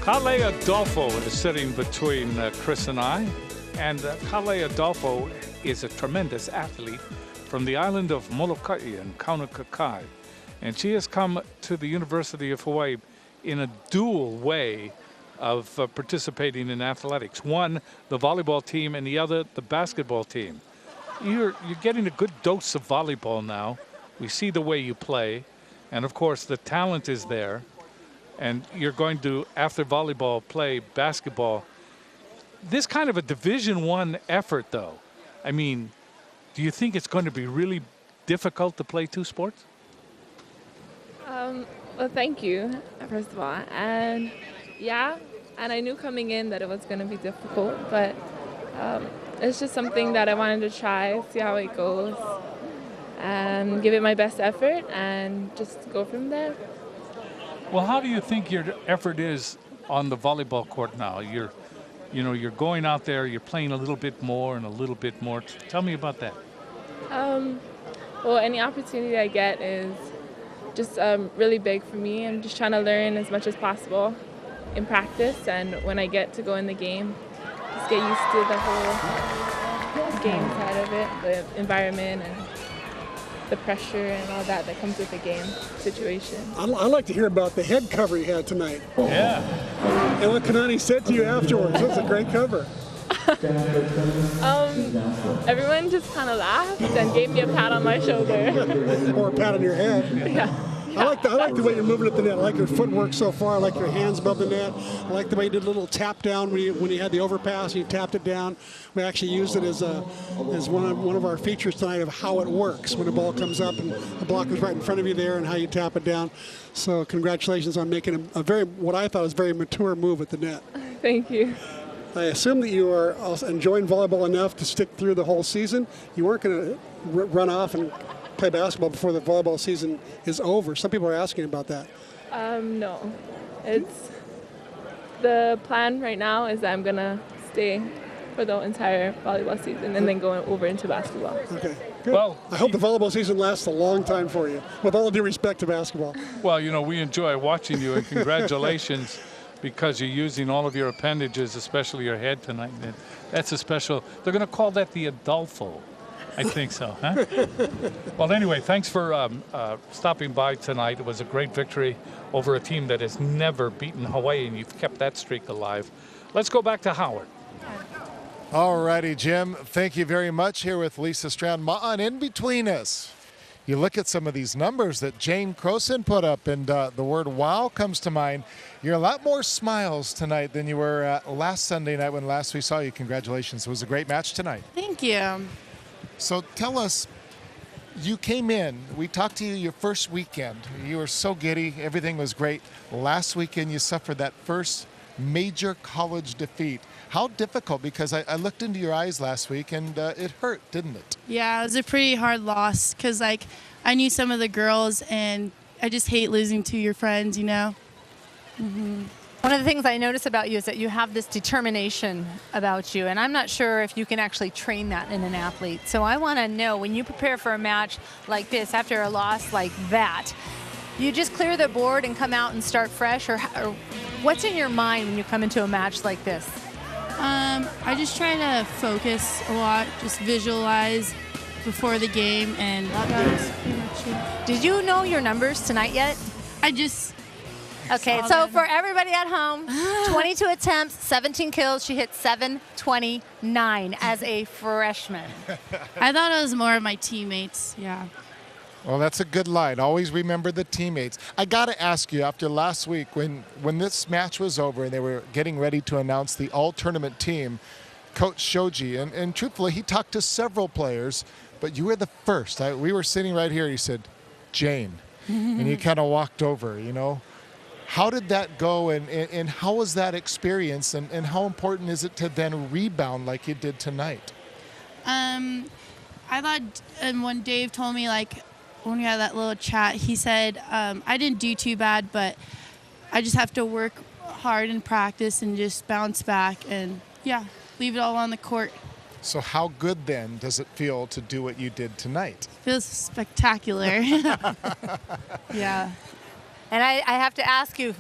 Kalei Adolpho is sitting between Chris and I. And Kalei Adolpho is a tremendous athlete from the island of Molokai in Kaunakakai. And she has come to the University of Hawaii in a dual way of participating in athletics. One, the volleyball team, and the other, the basketball team. You're getting a good dose of volleyball now. We see the way you play. And of course, the talent is there. And you're going to, after volleyball, play basketball. This kind of a Division I effort, though, I mean, do you think it's going to be really difficult to play two sports? Well, thank you, first of all. And yeah, and I knew coming in that it was going to be difficult, but it's just something that I wanted to try, see how it goes, and give it my best effort, and just go from there. Well, how do you think your effort is on the volleyball court now? You're going out there, you're playing a little bit more and a little bit more. Tell me about that. Well, any opportunity I get is just really big for me. I'm just trying to learn as much as possible in practice, and when I get to go in the game, just get used to the whole game side of it, the environment and the pressure and all that comes with the game situation. I'd like to hear about the head cover you had tonight. Yeah. And what Kanani said to you afterwards. That's a great cover. Everyone just kind of laughed and gave me a pat on my shoulder. Or a pat on your head. Yeah. I like the way you're moving at the net. I like your footwork so far. I like your hands above the net. I like the way you did a little tap down when you had the overpass. You tapped it down. We actually used it as one of our features tonight of how it works when the ball comes up and the block is right in front of you there and how you tap it down. So congratulations on making what I thought was a very mature move at the net. Thank you. I assume that you are also enjoying volleyball enough to stick through the whole season. You weren't going to run off and play basketball before the volleyball season is over. Some people are asking about that. No. It's the plan right now is that I'm going to stay for the entire volleyball season and then go over into basketball. Okay, good. Well, I hope the volleyball season lasts a long time for you, with all due respect to basketball. Well, we enjoy watching you, and congratulations because you're using all of your appendages, especially your head tonight. And that's a special, they're going to call that the Adolpho. I think so, huh? Well, anyway, thanks for stopping by tonight. It was a great victory over a team that has never beaten Hawaii, and you've kept that streak alive. Let's go back to Howard. All righty, Jim. Thank you very much. Here with Lisa Strand Ma'an in between us. You look at some of these numbers that Jane Croson put up, and the word wow comes to mind. You're a lot more smiles tonight than you were last Sunday night when last we saw you. Congratulations. It was a great match tonight. Thank you. So tell us, you came in, we talked to you your first weekend. You were so giddy, everything was great. Last weekend you suffered that first major college defeat. How difficult, because I looked into your eyes last week and it hurt, didn't it? Yeah, it was a pretty hard loss because I knew some of the girls and I just hate losing to your friends, Mm-hmm. One of the things I notice about you is that you have this determination about you, and I'm not sure if you can actually train that in an athlete. So I want to know, when you prepare for a match like this, after a loss like that, you just clear the board and come out and start fresh, or what's in your mind when you come into a match like this? I just try to focus a lot, just visualize before the game, and that's pretty much it. Did you know your numbers tonight yet? Okay, so for everybody at home, 22 attempts, 17 kills. She hit 729 as a freshman. I thought it was more of my teammates, yeah. Well, that's a good line. Always remember the teammates. I got to ask you, after last week, when this match was over and they were getting ready to announce the all-tournament team, Coach Shoji, and truthfully, he talked to several players, but you were the first. We were sitting right here. He said, Jane, and you kind of walked over, How did that go, and how was that experience, and how important is it to then rebound like you did tonight? I thought, and when Dave told me, when we had that little chat, he said, I didn't do too bad, but I just have to work hard in practice and just bounce back and, leave it all on the court. So how good, then, does it feel to do what you did tonight? Feels spectacular. Yeah. And I have to ask you,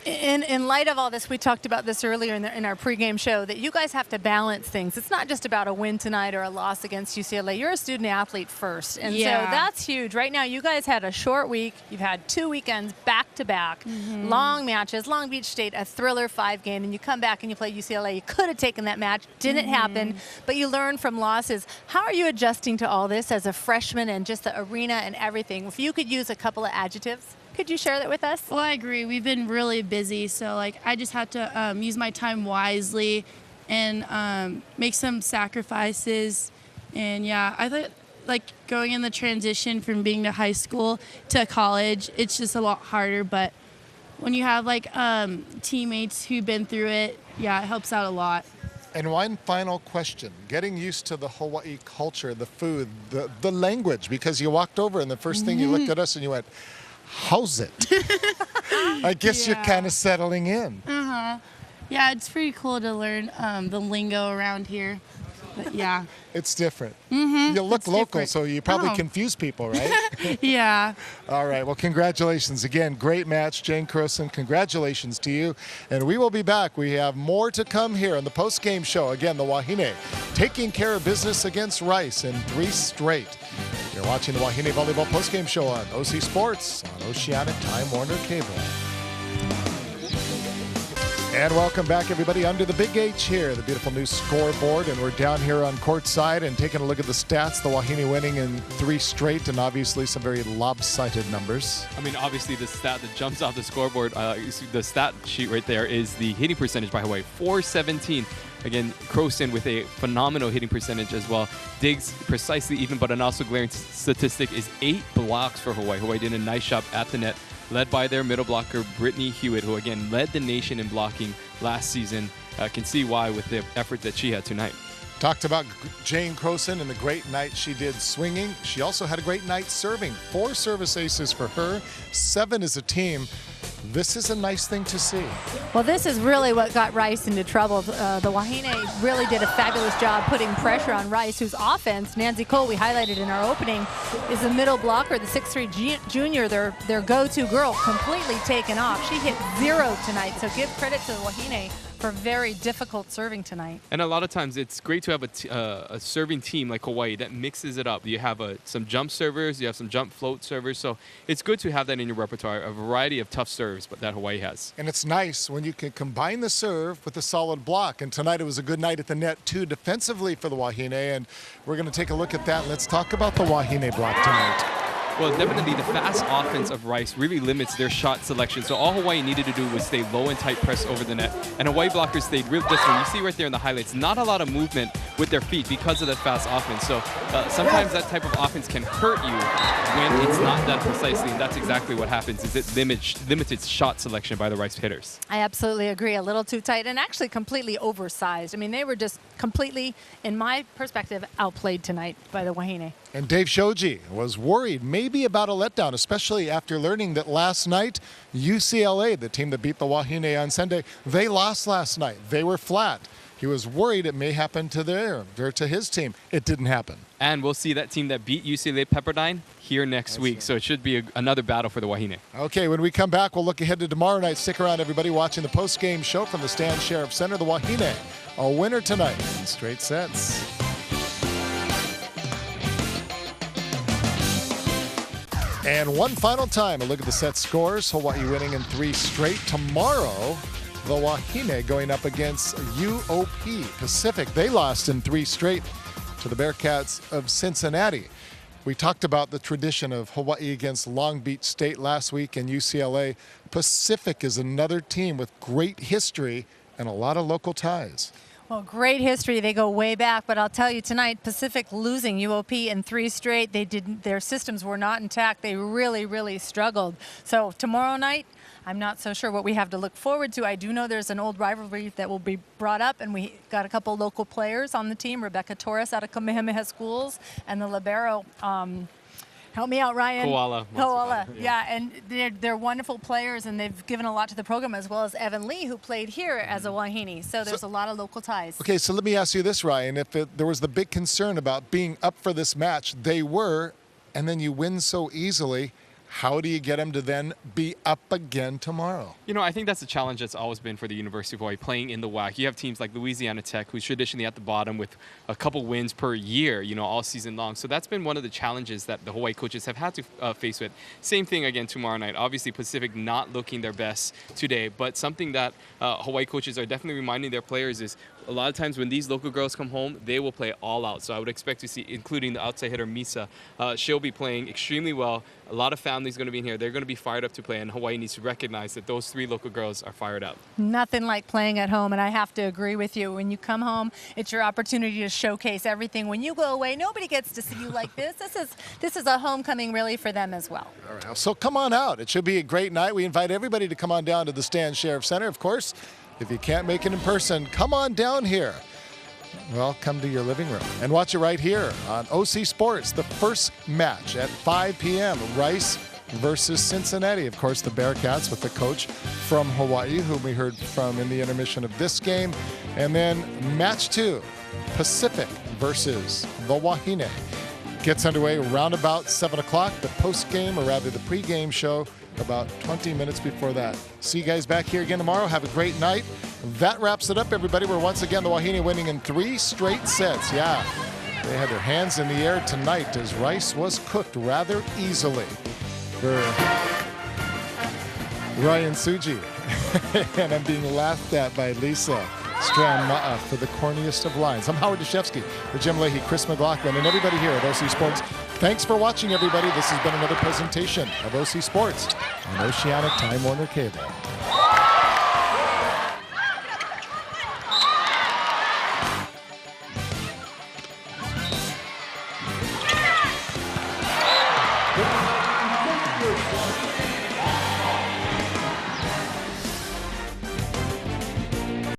In light of all this, we talked about this earlier in our pregame show, that you guys have to balance things. It's not just about a win tonight or a loss against UCLA. You're a student athlete first. And so that's huge. Right now, you guys had a short week. You've had 2 weekends back-to-back, long matches. Long Beach State, a thriller 5-game, and you come back and you play UCLA. You could have taken that match. Didn't happen, but you learn from losses. How are you adjusting to all this as a freshman and just the arena and everything? If you could use a couple of adjectives, could you share that with us? Well, I agree. We've been really busy, so like I just had to use my time wisely and make some sacrifices. And yeah, I thought like going in the transition from being to high school to college, it's just a lot harder. But when you have like teammates who've been through it, yeah, it helps out a lot. And one final question, getting used to the Hawaii culture, the food, the language, because you walked over and the first thing you looked at us and you went, how's it? I guess you're kind of settling in. Yeah, it's pretty cool to learn the lingo around here. But yeah. It's different. You look It's local, different. so you probably Oh. confuse people, right? Yeah. All right, well, congratulations again. Great match, Jane Croson. Congratulations to you. And we will be back. We have more to come here on the post-game show. Again, the Wahine taking care of business against Rice in 3 straight. You're watching the Wahine Volleyball post-game show on OC Sports on Oceanic Time Warner Cable. And welcome back, everybody, under the Big H here, the beautiful new scoreboard. And we're down here on courtside and taking a look at the stats. The Wahine winning in 3 straight, and obviously some very lopsided numbers. I mean, obviously the stat that jumps off the scoreboard, the stat sheet right there, is the hitting percentage by Hawaii, 417. Again, Croson with a phenomenal hitting percentage as well. Digs precisely even, but an also glaring statistic is 8 blocks for Hawaii. Hawaii did a nice job at the net, led by their middle blocker, Brittany Hewitt, who again led the nation in blocking last season. Can see why with the effort that she had tonight. Talked about Jane Croson and the great night she did swinging. She also had a great night serving. 4 service aces for her, 7 as a team. This is a nice thing to see. Well, this is really what got Rice into trouble. The Wahine really did a fabulous job putting pressure on Rice, whose offense, Nancy Cole, we highlighted in our opening, is the middle blocker, the 6'3" junior, their go-to girl, completely taken off. She hit 0 tonight, so give credit to the Wahine for very difficult serving tonight. And a lot of times it's great to have a serving team like Hawaii that mixes it up. You have some jump servers, you have some jump float servers, so it's good to have that in your repertoire, a variety of tough serves but that Hawaii has. And it's nice when you can combine the serve with a solid block. And tonight it was a good night at the net, too, defensively for the Wahine. And we're going to take a look at that. Let's talk about the Wahine block tonight. Well, definitely the fast offense of Rice really limits their shot selection. So all Hawaii needed to do was stay low and tight press over the net. And Hawaii blockers stayed real distant. You see right there in the highlights, not a lot of movement with their feet because of that fast offense. So sometimes that type of offense can hurt you when it's not done precisely. And that's exactly what happens, is it limited shot selection by the Rice hitters. I absolutely agree. A little too tight and actually completely oversized. I mean, they were just completely, in my perspective, outplayed tonight by the Wahine. And Dave Shoji was worried maybe about a letdown, especially after learning that last night, UCLA, the team that beat the Wahine on Sunday, they lost last night. They were flat. He was worried it may happen to his team. It didn't happen. And we'll see that team that beat UCLA Pepperdine here next week. So it should be another battle for the Wahine. Okay, when we come back, we'll look ahead to tomorrow night. Stick around, everybody, watching the post-game show from the Stan Sheriff Center. The Wahine, a winner tonight in straight sets. And one final time, a look at the set scores. Hawaii winning in 3 straight. Tomorrow, the Wahine going up against UOP Pacific. They lost in 3 straight to the Bearcats of Cincinnati. We talked about the tradition of Hawaii against Long Beach State last week and UCLA. Pacific is another team with great history and a lot of local ties. Well, great history. They go way back, but I'll tell you tonight, Pacific losing UOP in 3 straight. Their systems were not intact. They really, really struggled. So tomorrow night, I'm not so sure what we have to look forward to. I do know there's an old rivalry that will be brought up, and we got a couple local players on the team, Rebecca Torres out of Kamehameha Schools, and the libero, help me out, Ryan. Koala. Yeah, and they're wonderful players, and they've given a lot to the program, as well as Evan Lee, who played here as a Wahine. So there's a lot of local ties. Okay, so let me ask you this, Ryan. If there was the big concern about being up for this match, they were, and then you win so easily, How do you get them to then be up again tomorrow? You know, I think that's a challenge that's always been for the University of Hawaii, playing in the WAC. You have teams like Louisiana Tech, who's traditionally at the bottom with a couple wins per year, you know, all season long. So that's been one of the challenges that the Hawaii coaches have had to face with. Same thing again tomorrow night. Obviously, Pacific not looking their best today, but something that Hawaii coaches are definitely reminding their players is a lot of times when these local girls come home, they will play all out. So I would expect to see, including the outside hitter, Misa, she'll be playing extremely well. A lot of families going to be in here. They're going to be fired up to play, and Hawaii needs to recognize that those 3 local girls are fired up. Nothing like playing at home, and I have to agree with you. When you come home, it's your opportunity to showcase everything. When you go away, nobody gets to see you like this. This is a homecoming really for them as well. All right, so come on out. It should be a great night. We invite everybody to come on down to the Stan Sheriff Center, of course. If you can't make it in person, come on down here. Well, come to your living room and watch it right here on OC Sports. The first match at 5 p.m. Rice versus Cincinnati. Of course, the Bearcats with the coach from Hawaii, whom we heard from in the intermission of this game. And then match 2, Pacific versus the Wahine. Gets underway around about 7 o'clock. The post-game, or rather the pre-game show, about 20 minutes before that. See you guys back here again tomorrow. Have a great night. That wraps it up, everybody. We're once again the Wahine winning in 3 straight sets. Yeah, they had their hands in the air tonight as Rice was cooked rather easily for Ryan Suji. And I'm being laughed at by Lisa Strama'a for the corniest of lines. I'm Howard Deshevsky with Jim Leahy, Chris McLaughlin, and everybody here at OC Sports. Thanks for watching, everybody. This has been another presentation of OC Sports on Oceanic Time Warner Cable.